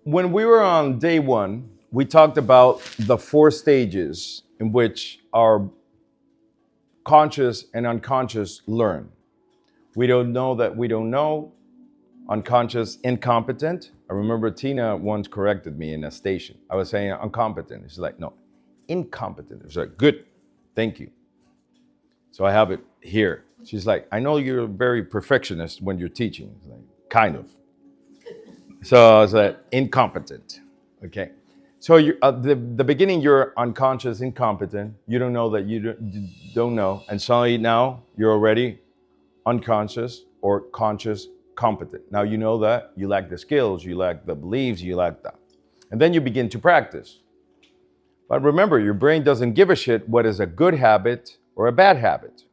when we were on day one, we talked about the 4 stages in which our conscious and unconscious learn. We don't know that we don't know. Unconscious, incompetent. I remember Tina once corrected me in a station. I was saying incompetent. She's like, no, incompetent. It's like, good, thank you. So I have it here. She's like, I know you're very perfectionist when you're teaching. Like, kind of. So I was like, incompetent. Okay. So you, the beginning, you're unconscious, incompetent. You don't know that you don't know. And suddenly now you're already unconscious or conscious, competent. Now you know that you lack the skills, you lack the beliefs, you lack that. And then you begin to practice. But remember, your brain doesn't give a shit what is a good habit or a bad habit.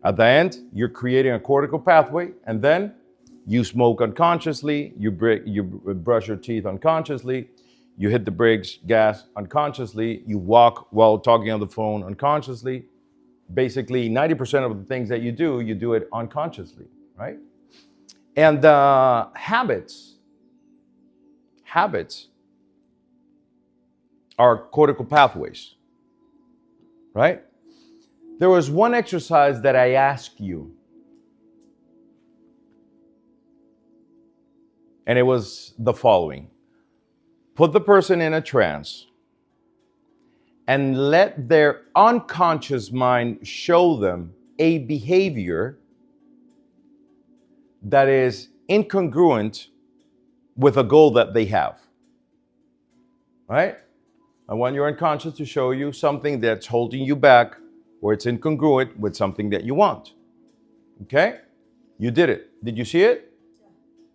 At the end, you're creating a cortical pathway, and then you smoke unconsciously, you brush your teeth unconsciously, you hit the brakes, gas unconsciously, you walk while talking on the phone unconsciously. Basically, 90% of the things that you do it unconsciously, right? And habits are cortical pathways, right? There was one exercise that I asked you, and it was the following. Put the person in a trance and let their unconscious mind show them a behavior that is incongruent with a goal that they have, right? I want your unconscious to show you something that's holding you back or it's incongruent with something that you want, okay? You did it. Did you see it?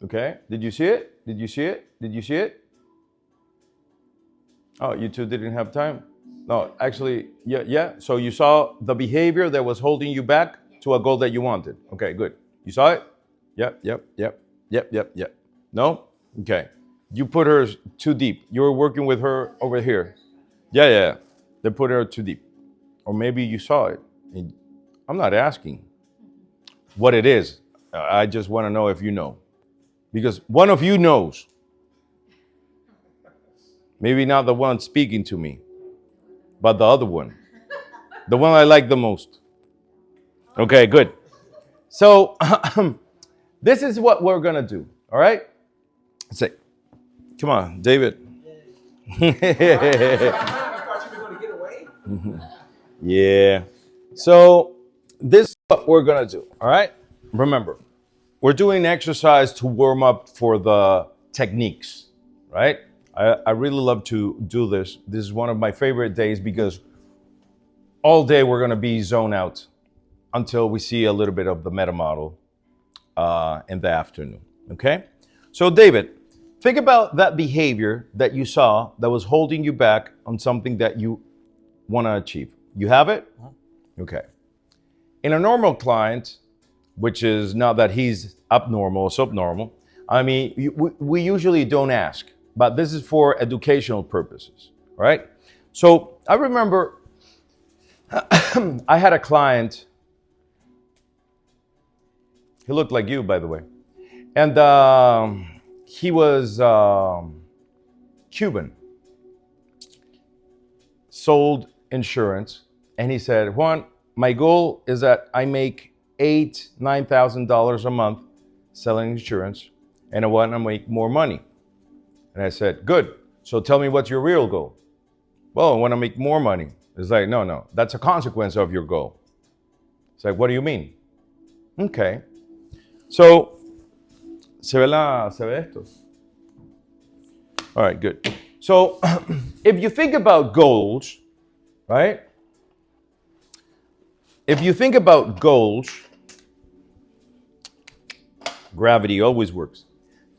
Okay. Did you see it? Did you see it? Did you see it? Oh, you two didn't have time? No, actually, yeah. So you saw the behavior that was holding you back to a goal that you wanted. Okay, good. You saw it? Yep. No? Okay. You put her too deep. You were working with her over here. Yeah. They put her too deep. Or maybe you saw it. I'm not asking what it is. I just want to know if you know. Because one of you knows. Maybe not the one speaking to me, but the other one. The one I like the most. Okay, good. So this is what we're going to do, all right? Say, come on, David. Yeah. So this is what we're going to do, all right? Remember, we're doing an exercise to warm up for the techniques, right? I really love to do this. This is one of my favorite days because all day we're going to be zoned out until we see a little bit of the meta model in the afternoon, okay? So David, think about that behavior that you saw that was holding you back on something that you want to achieve. You have it? Okay. In a normal client, which is not that he's abnormal or subnormal, I mean, we usually don't ask, but this is for educational purposes, right? So I remember I had a client, he looked like you, by the way, and he was Cuban, sold insurance, and he said, Juan, my goal is that I make $8,000-$9,000 a month selling insurance, and I want to make more money. And I said, good. So tell me what's your real goal? Well, I want to make more money. It's like, no, that's a consequence of your goal. It's like, what do you mean? Okay. So, ¿se ve esto? All right, good. So, if you think about goals, right? If you think about goals, gravity always works.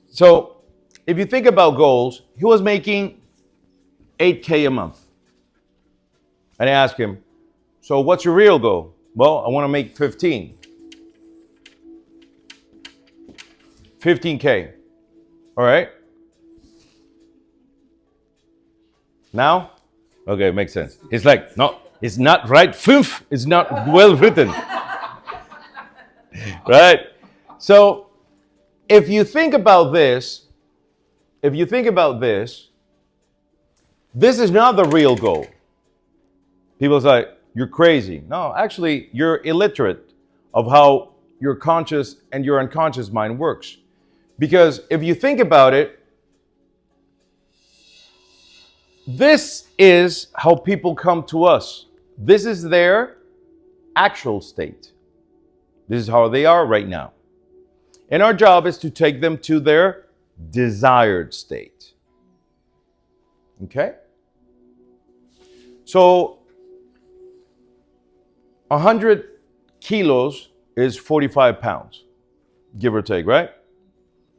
So, if you think about goals, he was making $8K a month. And I asked him, so what's your real goal? Well, I want to make 15K. All right. Now? Okay, it makes sense. It's like, no, it's not right. Fünf is not well written. Right? So, if you think about this, if you think about this, this is not the real goal. People say, you're crazy. No, actually, you're illiterate of how your conscious and your unconscious mind works. Because if you think about it, this is how people come to us. This is their actual state. This is how they are right now. And our job is to take them to their desired state. Okay? So, 100 kilos is 45 pounds, give or take, right?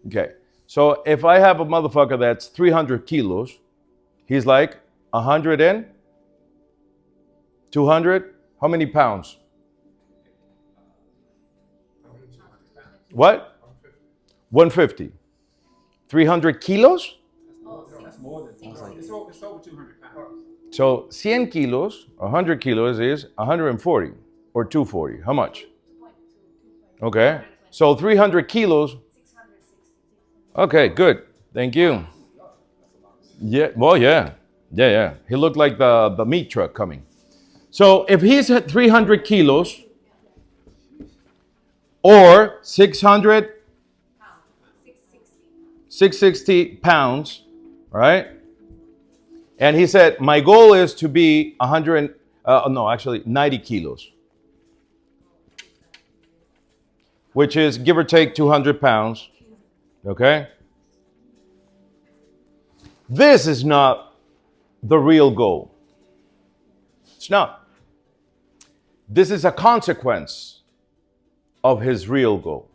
Okay. So, if I have a motherfucker that's 300 kilos, he's like 100 and 200. How many pounds? What? 150. 300 kilos? That's more than it's over 200 pounds. So 100 kilos, 100 kilos is 140 or 240. How much? Okay. So 300 kilos. Okay, good. Thank you. Yeah, well, yeah. Yeah. He looked like the meat truck coming. So if he's at 300 kilos or 660 pounds, right? And he said, my goal is to be 90 kilos, which is give or take 200 pounds, okay? This is not the real goal. It's not. This is a consequence of his real goal.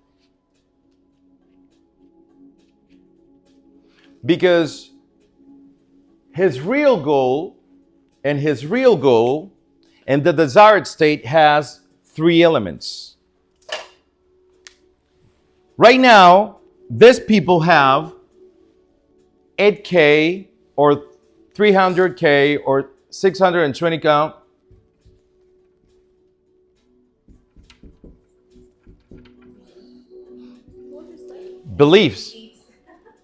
Because his real goal and the desired state has 3 elements. Right now, these people have 8K or 300K or 620 count. Beliefs.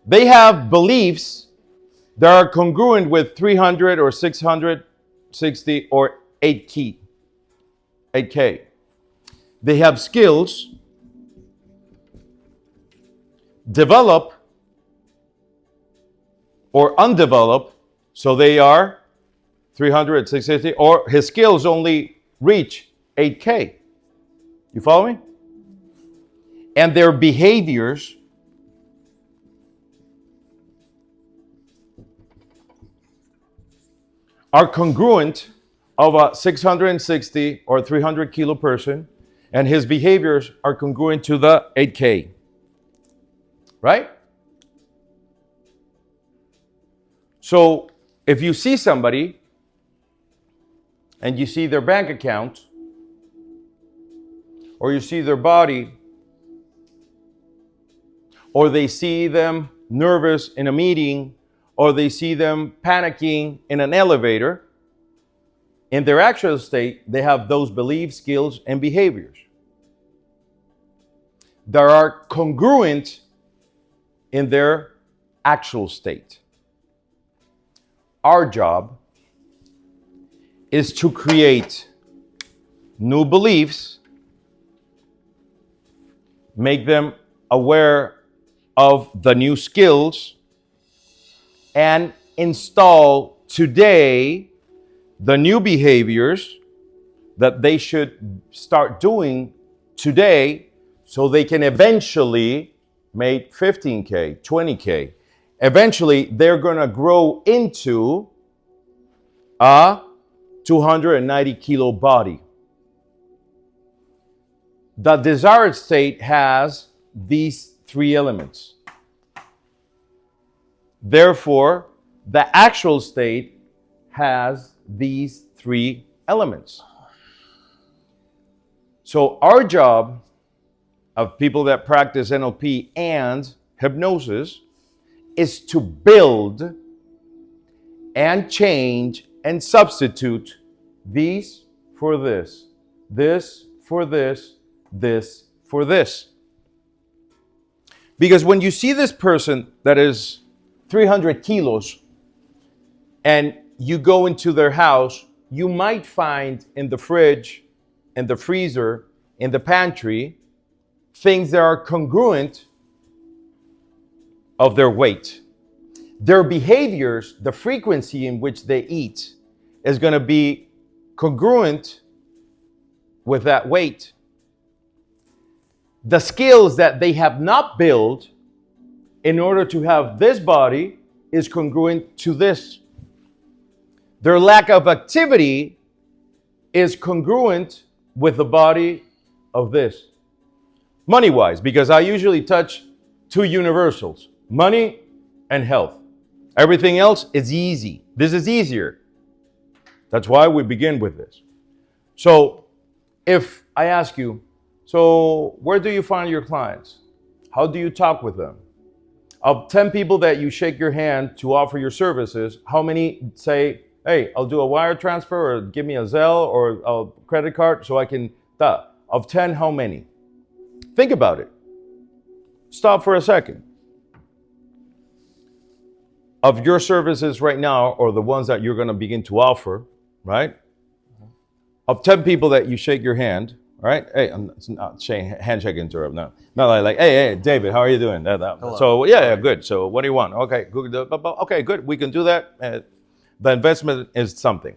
They have beliefs that are congruent with 300 or 660 or 8K. They have skills, develop or undeveloped, so they are 300, 660, or his skills only reach 8K. You follow me? And their behaviors are congruent of a 660 or 300 kilo person, and his behaviors are congruent to the 8K. Right? So if you see somebody and you see their bank account, or you see their body, or they see them nervous in a meeting, or they see them panicking in an elevator, in their actual state, they have those beliefs, skills, and behaviors that are congruent in their actual state. Our job is to create new beliefs, make them aware of the new skills, and install today the new behaviors that they should start doing today so they can eventually make 15K, 20K. Eventually, they're going to grow into a 290 kilo body. The desired state has these 3 elements. Therefore, the actual state has these 3 elements. So our job of people that practice NLP and hypnosis is to build and change and substitute these for this for this for this. Because when you see this person that is 300 kilos, and you go into their house, you might find in the fridge, in the freezer, in the pantry, things that are congruent of their weight. Their behaviors, the frequency in which they eat, is going to be congruent with that weight. The skills that they have not built in order to have this body is congruent to this. Their lack of activity is congruent with the body of this. Money-wise, because I usually touch two universals, money and health. Everything else is easy. This is easier. That's why we begin with this. So if I ask you, so where do you find your clients? How do you talk with them? Of 10 people that you shake your hand to offer your services, how many say, hey, I'll do a wire transfer or give me a Zelle or a credit card so I can, of 10, how many? Think about it. Stop for a second. Of your services right now, or the ones that you're going to begin to offer, right? Of 10 people that you shake your hand, right? Hey, I'm not handshake interrupt, no. Not like, hey, David, how are you doing? So, yeah, good. So, what do you want? Okay, good. Okay, good. We can do that. The investment is something.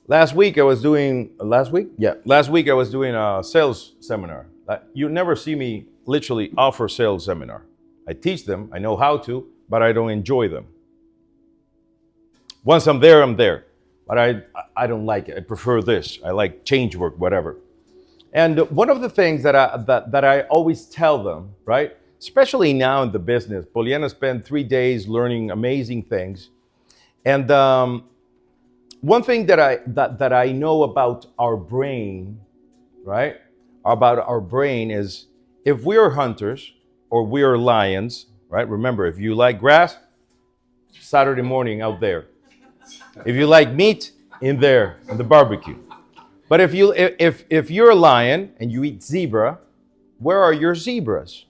Last week I was doing a sales seminar. You never see me literally offer sales seminar. I teach them, I know how to, but I don't enjoy them. Once I'm there, I'm there. But I don't like it. I prefer this. I like change work, whatever. And one of the things that I always tell them, right, especially now in the business, Poliana spent 3 days learning amazing things. And one thing that I know about our brain, right, about our brain is if we are hunters or we are lions, right? Remember, if you like grass, Saturday morning out there. If you like meat, in there, in the barbecue. But if you're a lion and you eat zebra, where are your zebras?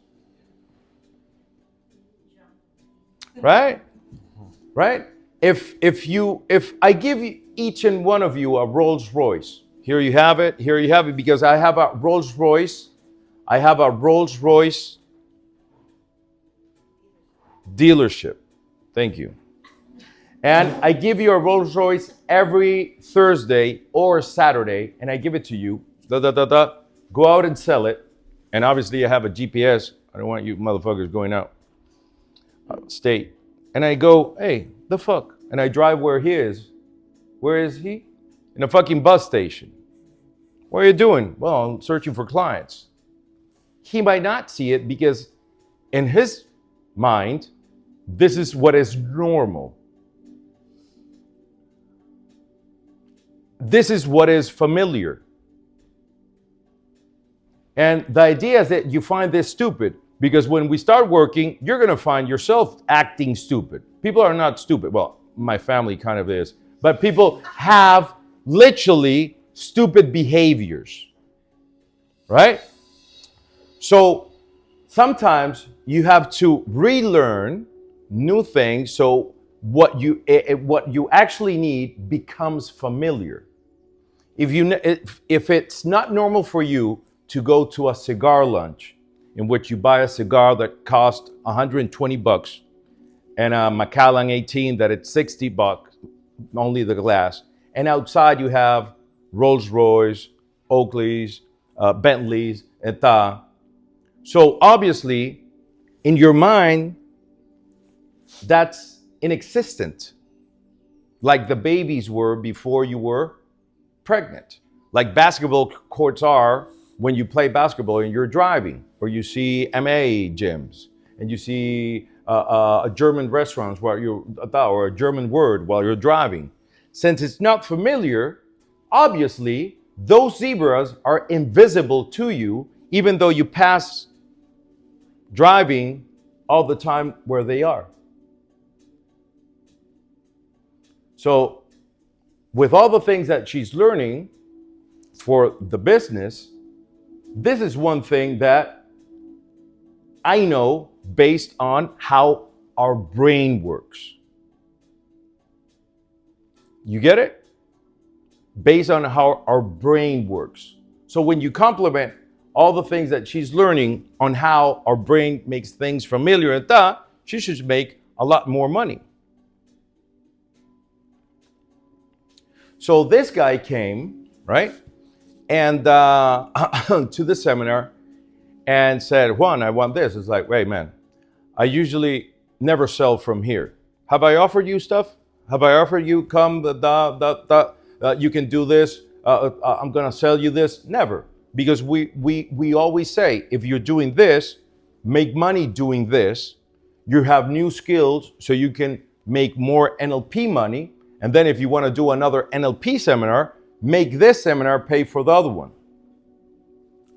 Right? Right? If I give each and one of you a Rolls Royce, here you have it, because I have a Rolls Royce dealership. Thank you. And I give you a Rolls Royce every Thursday or Saturday, and I give it to you. Go out and sell it. And obviously I have a GPS. I don't want you motherfuckers going out of state. And I go, hey, the fuck? And I drive where he is. Where is he? In a fucking bus station. What are you doing? Well, I'm searching for clients. He might not see it because in his mind, this is what is normal. This is what is familiar. And the idea is that you find this stupid because when we start working, you're going to find yourself acting stupid. People are not stupid. Well, my family kind of is. But people have literally stupid behaviors. Right? So sometimes you have to relearn new things so what you actually need becomes familiar. If it's not normal for you to go to a cigar lunch in which you buy a cigar that costs $120 and a Macallan 18 that it's $60, only the glass, and outside you have Rolls Royce, Oakleys, Bentleys, etc. So obviously, in your mind, that's inexistent, like the babies were before you were pregnant, like basketball courts are when you play basketball and you're driving, or you see MA gyms, and you see a German restaurants while you're, or a German word while you're driving. Since it's not familiar, obviously those zebras are invisible to you, even though you pass driving all the time where they are. So with all the things that she's learning for the business, this is one thing that I know based on how our brain works. You get it? Based on how our brain works. So when you complement all the things that she's learning on how our brain makes things familiar and that, she should make a lot more money. So this guy came, right? And to the seminar and said, Juan, I want this. It's like, wait, man, I usually never sell from here. Have I offered you stuff? Have I offered you you can do this? I'm going to sell you this? Never. Because we always say, if you're doing this, make money doing this. You have new skills so you can make more NLP money. And then if you want to do another NLP seminar, make this seminar pay for the other one.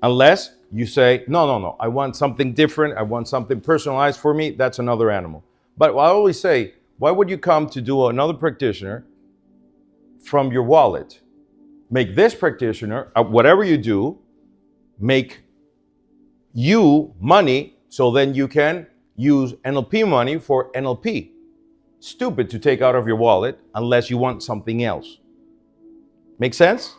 Unless you say, no, I want something different. I want something personalized for me. That's another animal. But I always say, why would you come to do another practitioner from your wallet? Make this practitioner, whatever you do, make you money so then you can use NLP money for NLP. Stupid to take out of your wallet unless you want something else. Make sense?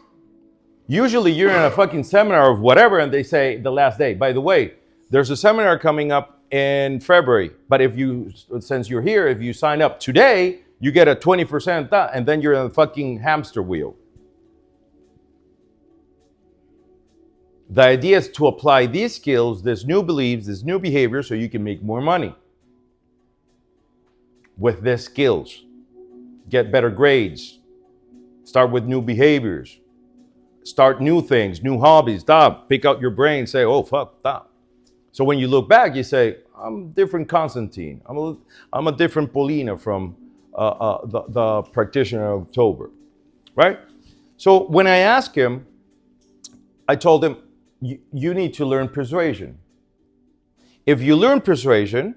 Usually you're in a fucking seminar of whatever and they say the last day, by the way, there's a seminar coming up in February, but since you're here, if you sign up today, you get a 20% and then you're in a fucking hamster wheel. The idea is to apply these skills, these new beliefs, this new behavior so you can make more money. With these skills, get better grades, start with new behaviors, start new things, new hobbies, stop, pick out your brain, say, oh, fuck, stop. So when you look back, you say, I'm different Constantine. I'm a different Paulina from the practitioner of October, right? So when I asked him, I told him, you need to learn persuasion. If you learn persuasion,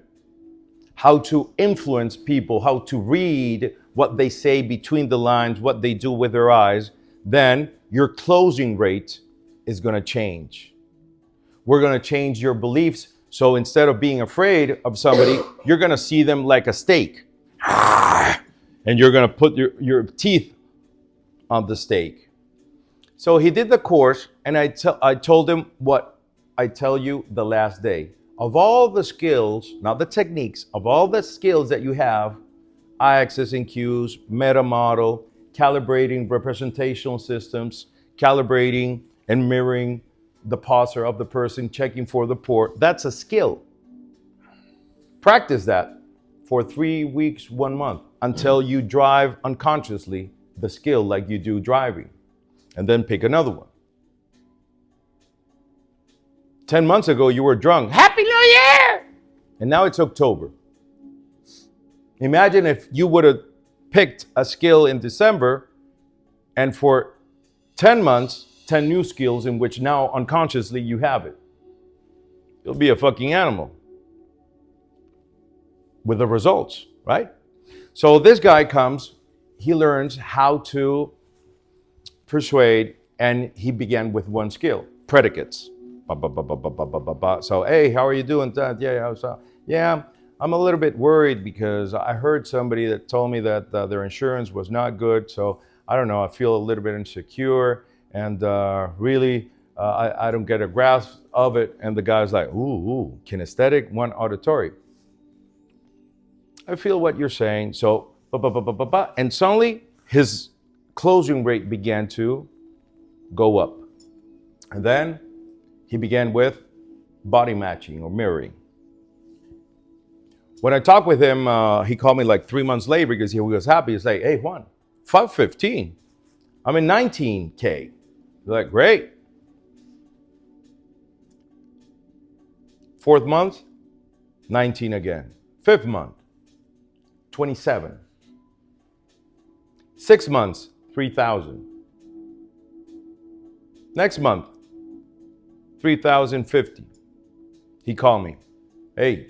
how to influence people, how to read what they say between the lines, what they do with their eyes, then your closing rate is going to change. We're going to change your beliefs. So instead of being afraid of somebody, you're going to see them like a steak. And you're going to put your teeth on the steak. So he did the course, and I told him what I tell you the last day. Of all the skills, not the techniques, of all the skills that you have, I-axis and cues, meta model, calibrating representational systems, calibrating and mirroring the posture of the person, checking for the port, that's a skill. Practice that for 3 weeks, 1 month, until you drive unconsciously the skill like you do driving. And then pick another one. 10 months ago, you were drunk. Happy New Year! And now it's October. Imagine if you would have picked a skill in December and for 10 months, 10 new skills in which now unconsciously you have it. You'll be a fucking animal with the results, right? So this guy comes, he learns how to persuade, and he began with one skill, predicates. So, hey, how are you doing? Yeah, I'm a little bit worried because I heard somebody that told me that their insurance was not good. So I don't know, I feel a little bit insecure, and really, I don't get a grasp of it. And the guy's like, ooh, kinesthetic, one auditory. I feel what you're saying. So, and suddenly his closing rate began to go up. And then he began with body matching or mirroring. When I talked with him, he called me like 3 months later because he was happy. He's like, hey, Juan, 515. I'm in 19K. You're like, great. 4th month, 19 again. 5th month, 27. 6 months, 3,000. Next month, 3,050. He called me. Hey,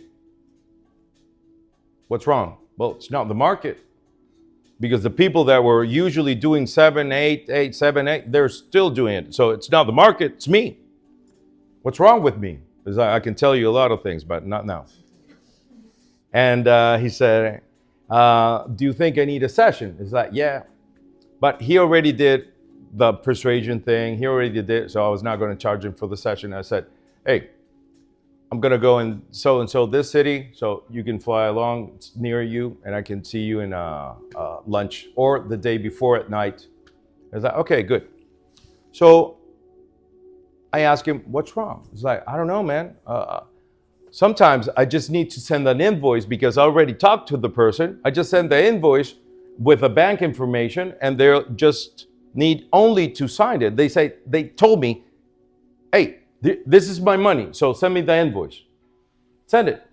what's wrong? Well, it's not the market. Because the people that were usually doing 7, 8, 7, 8, they're still doing it. So it's not the market, it's me. What's wrong with me? Because I can tell you a lot of things, but not now. And he said, do you think I need a session? It's like, yeah. But he already did the persuasion thing. He already did it, so I was not going to charge him for the session. I said, hey, I'm going to go in so this city, so you can fly along. It's near you, and I can see you in lunch or the day before at night. I was like, okay, good. So I asked him, what's wrong? He's like, I don't know, man. Sometimes I just need to send an invoice because I already talked to the person. I just send the invoice with the bank information, and they'll just need only to sign it. They told me, hey, this is my money, so send me the invoice. Send it.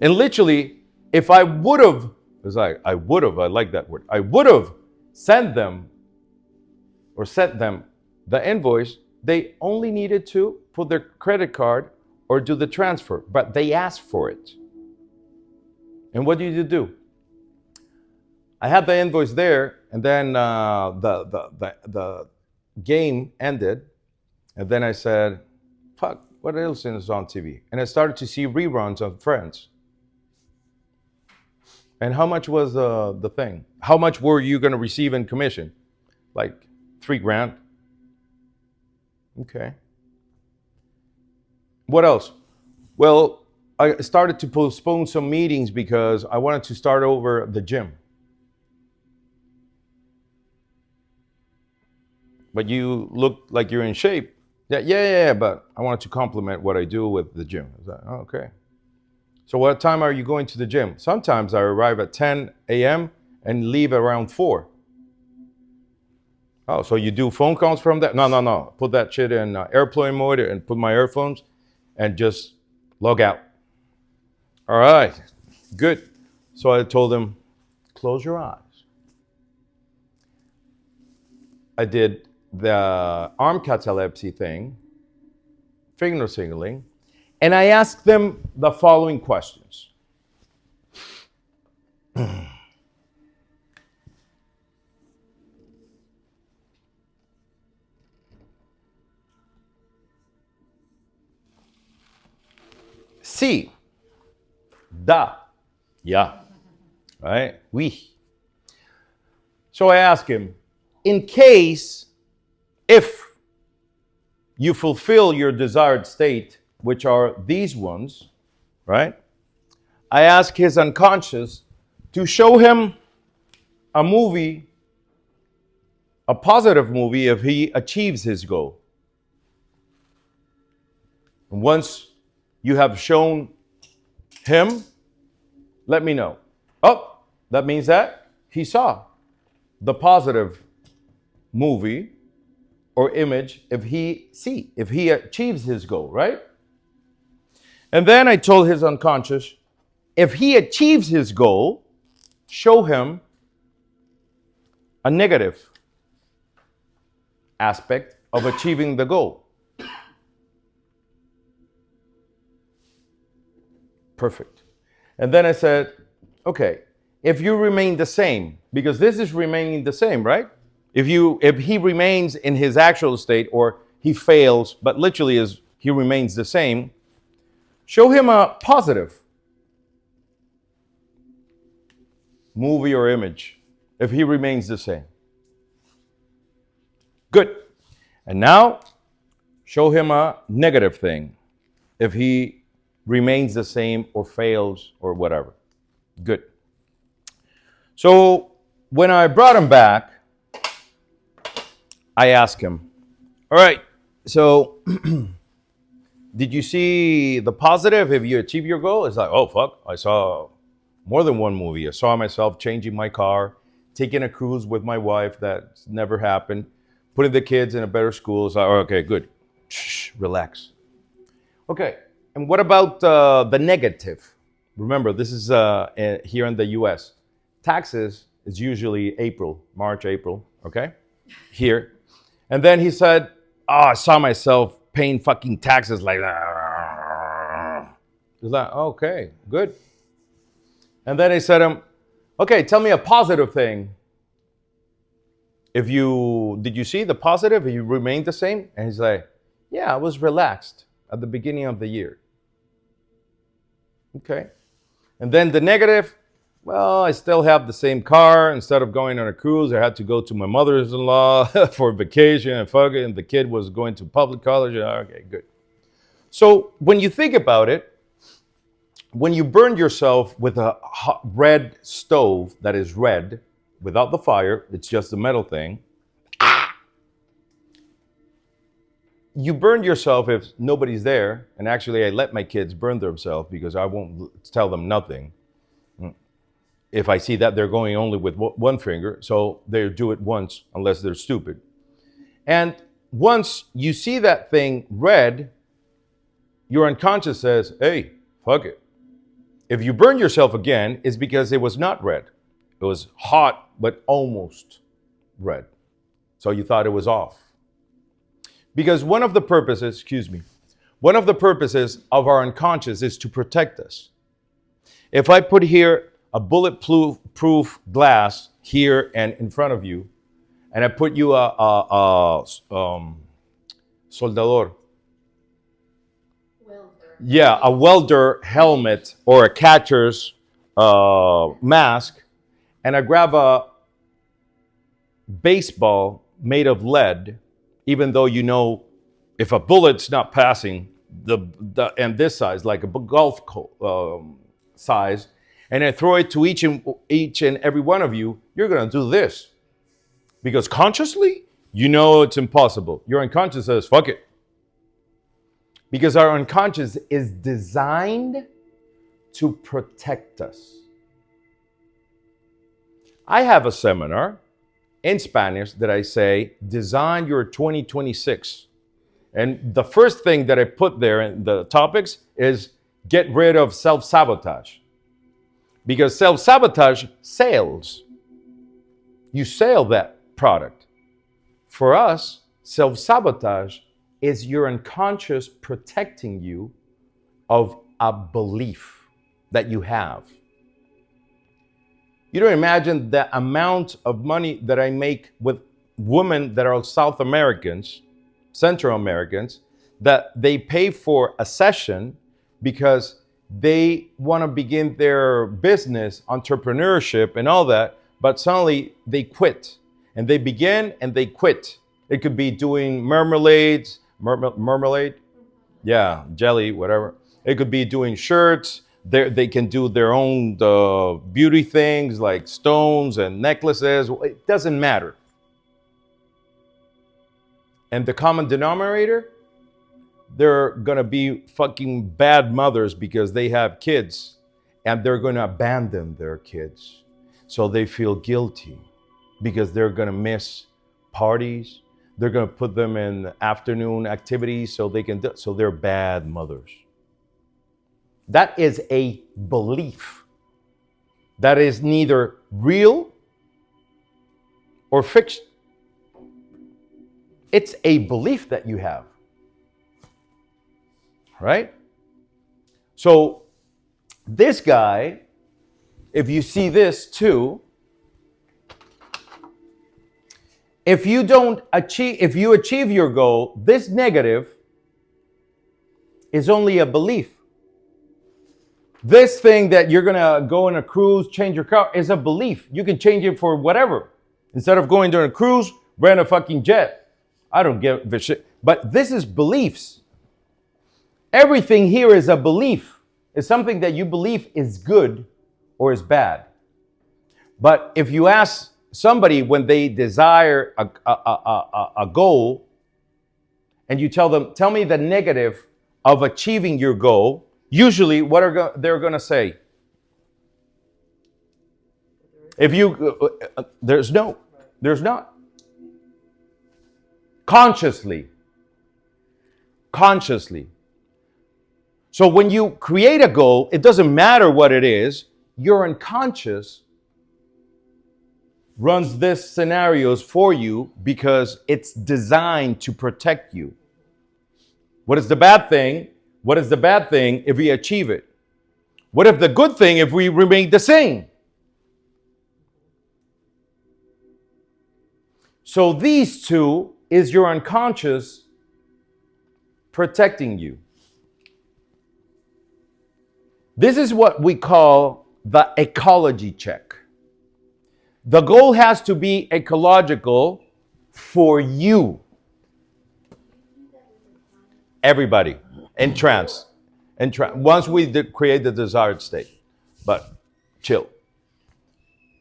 And literally, if I would have, I like that word. I would have sent them the invoice. They only needed to put their credit card or do the transfer, but they asked for it. And what did you do? I had the invoice there, and then the game ended, and then I said, fuck, what else is on TV? And I started to see reruns of Friends. And how much was the thing? How much were you going to receive in commission? Like $3,000. Okay. What else? Well, I started to postpone some meetings because I wanted to start over the gym. But you look like you're in shape. Yeah, but I wanted to complement what I do with the gym. I was like, oh, okay. So what time are you going to the gym? Sometimes I arrive at 10 a.m. and leave around 4. Oh, so you do phone calls from that? No. Put that shit in airplane mode and put my earphones and just log out. All right, good. So I told him, close your eyes. I did the arm catalepsy thing, finger signaling, and I asked them the following questions. Sí, da, yeah, right? Oui. So I asked him, in case, if you fulfill your desired state, which are these ones, right? I ask his unconscious to show him a movie, a positive movie, if he achieves his goal. And once you have shown him, let me know. Oh, that means that he saw the positive movie or image if he achieves his goal, right? And then I told his unconscious, if he achieves his goal, show him a negative aspect of achieving the goal. Perfect. And then I said, okay, if you remain the same, because this is remaining the same, right? If he remains in his actual state or he fails, but literally he remains the same, show him a positive movie or image if he remains the same. Good. And now show him a negative thing if he remains the same or fails or whatever. Good. So when I brought him back, I asked him, all right, so did you see the positive if you achieve your goal? It's like, oh, fuck, I saw more than one movie. I saw myself changing my car, taking a cruise with my wife that never happened, putting the kids in a better school. It's like, oh, okay, good. Shh, relax. Okay, and what about the negative? Remember, this is here in the US. Taxes is usually March, April, okay? Here. And then he said, oh, I saw myself paying fucking taxes like that. He's like, okay, good. And then I said, okay, tell me a positive thing. Did you see the positive? You remained the same? And he's like, yeah, I was relaxed at the beginning of the year. Okay. And then the negative, well, I still have the same car. Instead of going on a cruise, I had to go to my mother's-in-law for vacation and fuck it. And the kid was going to public college. Okay, good. So when you think about it, when you burn yourself with a hot red stove that is red, without the fire, it's just a metal thing, you burn yourself if nobody's there. And actually, I let my kids burn themselves because I won't tell them nothing. If I see that they're going only with one finger, so they do it once unless they're stupid. And once you see that thing red, your unconscious says, hey, fuck it. If you burn yourself again, it's because it was not red. It was hot, but almost red. So you thought it was off. Because one of the purposes of our unconscious is to protect us. If I put here a bulletproof glass here and in front of you, and I put you a soldador. Welder. Yeah, a welder helmet or a catcher's mask, and I grab a baseball made of lead, even though you know if a bullet's not passing and this size, like a golf size, and I throw it to each and every one of you, you're going to do this. Because consciously, you know it's impossible. Your unconscious says, fuck it. Because our unconscious is designed to protect us. I have a seminar in Spanish that I say, design your 2026. And the first thing that I put there in the topics is get rid of self-sabotage. Because self-sabotage sails. You sail that product. For us, self-sabotage is your unconscious protecting you of a belief that you have. You don't imagine the amount of money that I make with women that are South Americans, Central Americans, that they pay for a session because they want to begin their business, entrepreneurship and all that, but suddenly they quit. And they begin and they quit. It could be doing marmalades, marmalade? Yeah, jelly, whatever. It could be doing shirts. They can do their own beauty things like stones and necklaces. It doesn't matter. And the common denominator, they're going to be fucking bad mothers because they have kids and they're going to abandon their kids. So they feel guilty because they're going to miss parties. They're going to put them in afternoon activities so they're bad mothers. That is a belief that is neither real or fiction. It's a belief that you have. Right? So this guy, if you see this too, if you achieve your goal, this negative is only a belief. This thing that you're going to go on a cruise, change your car, is a belief. You can change it for whatever. Instead of going on a cruise, rent a fucking jet. I don't give a shit. But this is beliefs. Everything here is a belief. It's something that you believe is good or is bad. But if you ask somebody when they desire a goal, and you tell them, tell me the negative of achieving your goal, usually what they're going to say? If you, there's not. Consciously. So when you create a goal, it doesn't matter what it is, your unconscious runs these scenarios for you because it's designed to protect you. What is the bad thing? What is the bad thing if we achieve it? What if the good thing if we remain the same? So these two is your unconscious protecting you. This is what we call the ecology check. The goal has to be ecological for you. Everybody. In trance. Once we create the desired state. But chill.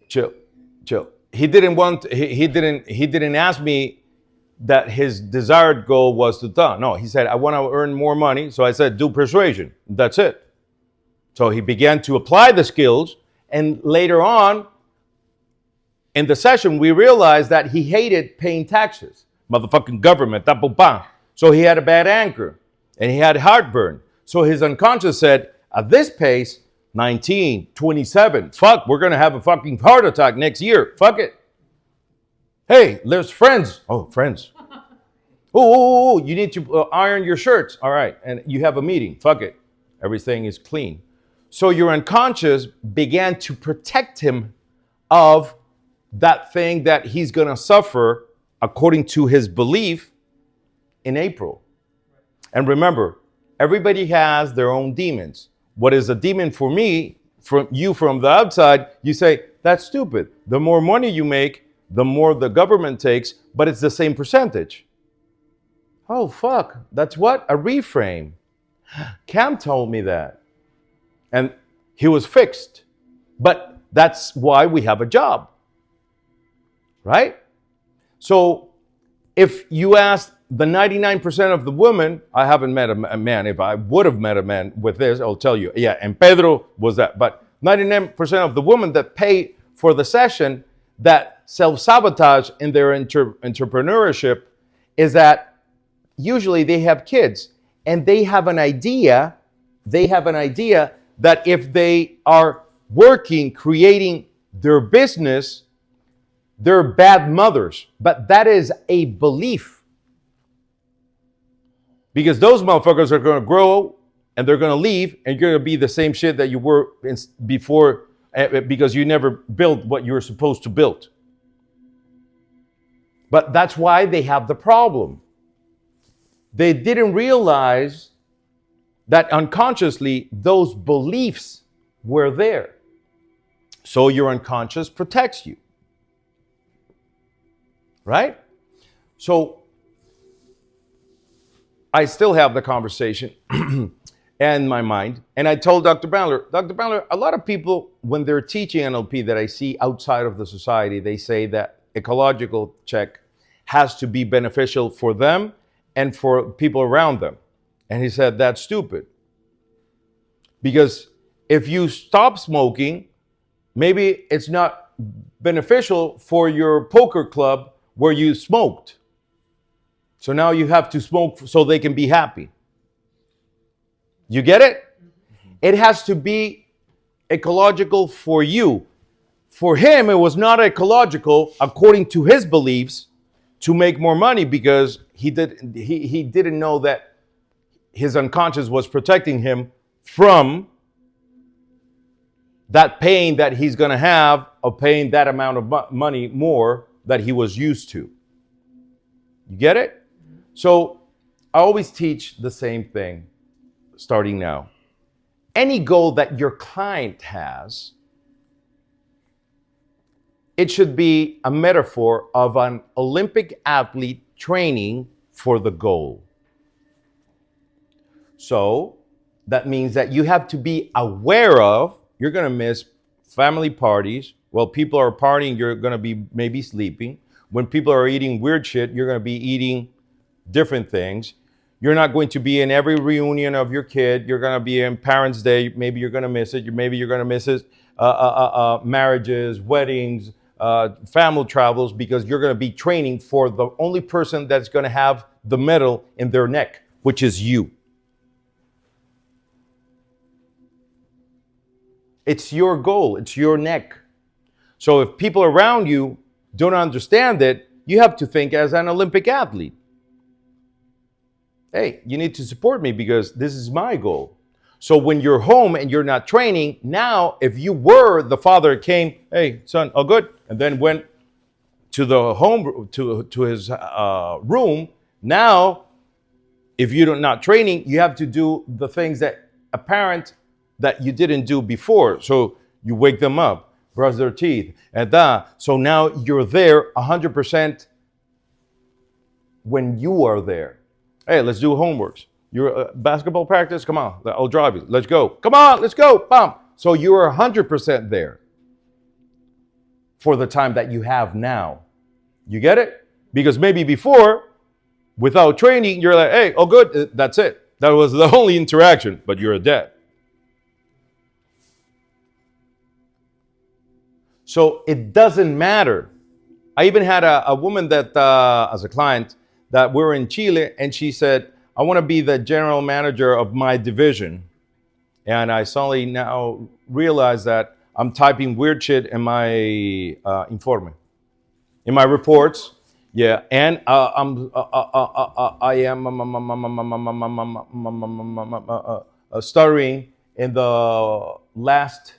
He didn't ask me that his desired goal was to die. No, he said, I want to earn more money. So I said, do persuasion. That's it. So he began to apply the skills. And later on, in the session, we realized that he hated paying taxes. Motherfucking government. So he had a bad anger. And he had heartburn. So his unconscious said, at this pace, 19, 27, fuck, we're going to have a fucking heart attack next year. Fuck it. Hey, there's friends. Oh, friends. Oh, you need to iron your shirts. All right. And you have a meeting. Fuck it. Everything is clean. So your unconscious began to protect him of that thing that he's going to suffer according to his belief in April. And remember, everybody has their own demons. What is a demon for me, from you from the outside, you say, that's stupid. The more money you make, the more the government takes, but it's the same percentage. Oh, fuck. That's what? A reframe. Cam told me that. And he was fixed. But that's why we have a job. Right? So if you ask the 99% of the women, I haven't met a man. If I would have met a man with this, I'll tell you. Yeah, and Pedro was that. But 99% of the women that pay for the session that self-sabotage in their entrepreneurship is that usually they have kids and they have an idea that if they are working, creating their business, they're bad mothers. But that is a belief. Because those motherfuckers are going to grow and they're going to leave and you're going to be the same shit that you were before because you never built what you were supposed to build. But that's why they have the problem. They didn't realize that unconsciously those beliefs were there. So your unconscious protects you. Right? So I still have the conversation in my mind. And I told Dr. Bandler, a lot of people, when they're teaching NLP that I see outside of the society, they say that ecological check has to be beneficial for them and for people around them. And he said, that's stupid. Because if you stop smoking, maybe it's not beneficial for your poker club where you smoked. So now you have to smoke so they can be happy. You get it? It has to be ecological for you. For him, it was not ecological, according to his beliefs, to make more money because he didn't know that his unconscious was protecting him from that pain that he's going to have of paying that amount of money more that he was used to. You get it? So I always teach the same thing starting now. Any goal that your client has, it should be a metaphor of an Olympic athlete training for the goal. So that means that you have to be aware of, you're going to miss family parties. While people are partying, you're going to be maybe sleeping. When people are eating weird shit, you're going to be eating different things. You're not going to be in every reunion of your kid. You're going to be in Parents' Day. Maybe you're going to miss it. Maybe you're going to miss it. Marriages, weddings, family travels, because you're going to be training for the only person that's going to have the medal in their neck, which is you. It's your goal. It's your neck. So if people around you don't understand it, you have to think as an Olympic athlete. Hey, you need to support me because this is my goal. So when you're home and you're not training, now if you were the father came, hey, son, all good, and then went to the home, to his room, now if you're not training, you have to do the things that a parent that you didn't do before. So you wake them up, brush their teeth, and that. So now you're there 100% when you are there. Hey, let's do homeworks. Your basketball practice, come on, I'll drive you. Let's go. Come on, let's go. Bam. So you're 100% there for the time that you have now. You get it? Because maybe before, without training, you're like, hey, oh good, that's it. That was the only interaction, but you're a dad. So it doesn't matter. I even had a woman that, as a client, that we're in Chile, and she said, I want to be the general manager of my division. And I suddenly now realize that I'm typing weird shit in my informe, in my reports. Yeah, and I am stuttering in the last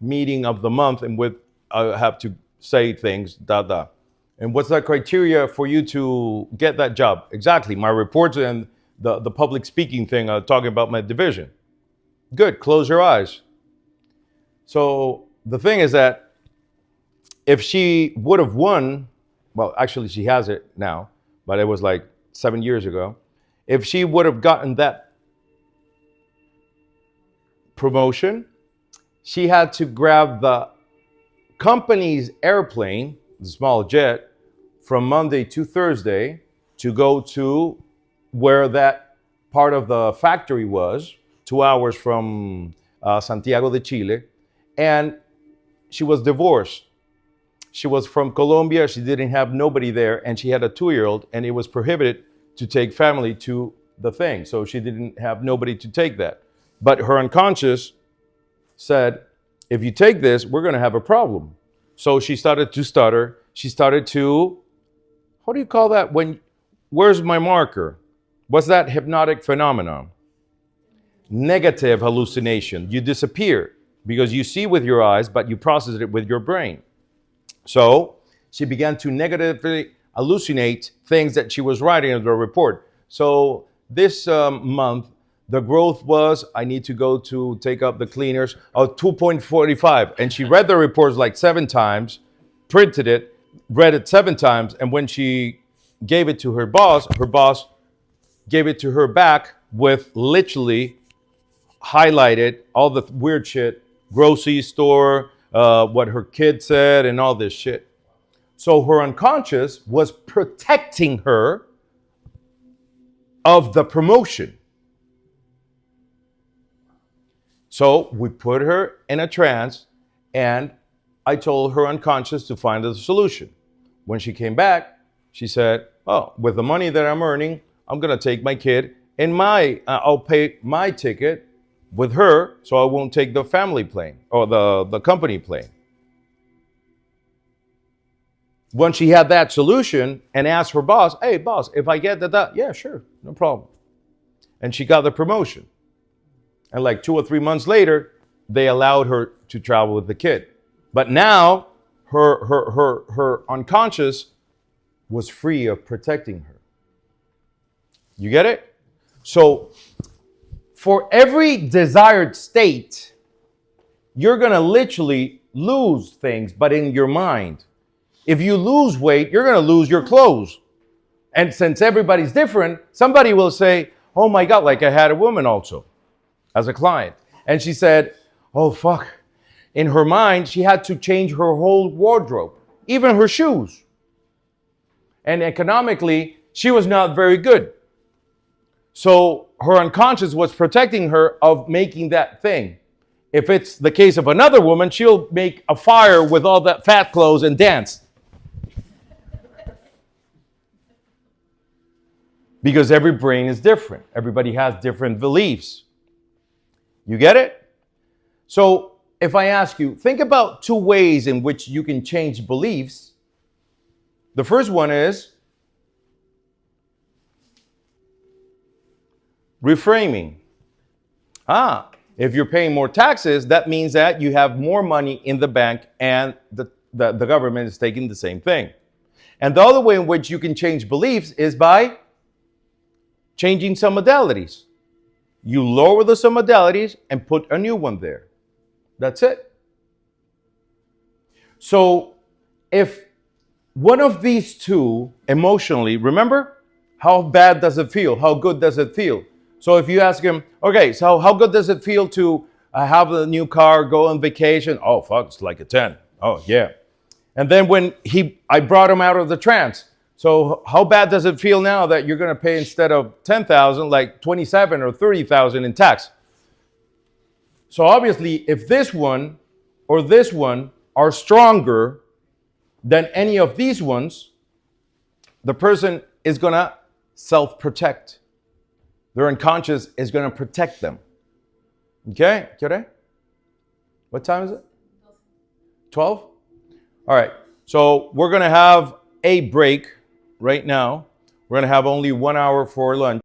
meeting of the month, and with I have to say things, And what's the criteria for you to get that job? Exactly, my reports and the public speaking thing, talking about my division. Good, close your eyes. So the thing is that if she would have won, well, actually she has it now, but it was like 7 years ago. If she would have gotten that promotion, she had to grab the company's airplane, the small jet, from Monday to Thursday to go to where that part of the factory was, 2 hours from Santiago de Chile, and she was divorced. She was from Colombia, she didn't have nobody there, and she had a 2-year-old, and it was prohibited to take family to the thing, so she didn't have nobody to take that. But her unconscious said, if you take this, we're gonna have a problem. So she started to stutter, she started to, how do you call that? Where's my marker? What's that hypnotic phenomenon? Negative hallucination. You disappear because you see with your eyes, but you process it with your brain. So she began to negatively hallucinate things that she was writing in the report. So this month, the growth was, I need to go to take up the cleaners, 2.45. And she read the reports like 7 times, printed it, read it 7 times. And when she gave it to her boss gave it to her back with literally highlighted all the weird shit, grocery store, what her kid said, and all this shit. So her unconscious was protecting her of the promotion. So we put her in a trance, and I told her unconscious to find the solution. When she came back, she said, oh, with the money that I'm earning, I'm gonna take my kid and I'll pay my ticket with her, so I won't take the family plane or the company plane. When she had that solution and asked her boss, hey boss, if I get that, yeah, sure, no problem. And she got the promotion. And like 2 or 3 months later, they allowed her to travel with the kid. But now her unconscious was free of protecting her. You get it? So for every desired state, you're gonna literally lose things, but in your mind. If you lose weight, you're gonna lose your clothes. And since everybody's different, somebody will say, oh my God, like I had a woman also as a client. And she said, oh fuck. In her mind, she had to change her whole wardrobe, even her shoes. And economically, she was not very good. So her unconscious was protecting her of making that thing. If it's the case of another woman, she'll make a fire with all that fat clothes and dance. Because every brain is different. Everybody has different beliefs. You get it? So if I ask you, think about 2 ways in which you can change beliefs. The first one is reframing. If you're paying more taxes, that means that you have more money in the bank and the government is taking the same thing. And the other way in which you can change beliefs is by changing some modalities. You lower the sum modalities and put a new one there. That's it. So if one of these two emotionally, remember, how bad does it feel? How good does it feel? So if you ask him, okay, so how good does it feel to have a new car, go on vacation? Oh, fuck, it's like a 10. Oh, yeah. And then when I brought him out of the trance. So how bad does it feel now that you're going to pay instead of 10,000, like 27 or 30,000 in tax? So obviously, if this one or this one are stronger than any of these ones, the person is going to self-protect. Their unconscious is going to protect them. Okay? What time is it? 12? All right. So we're going to have a break right now. We're going to have only 1 hour for lunch.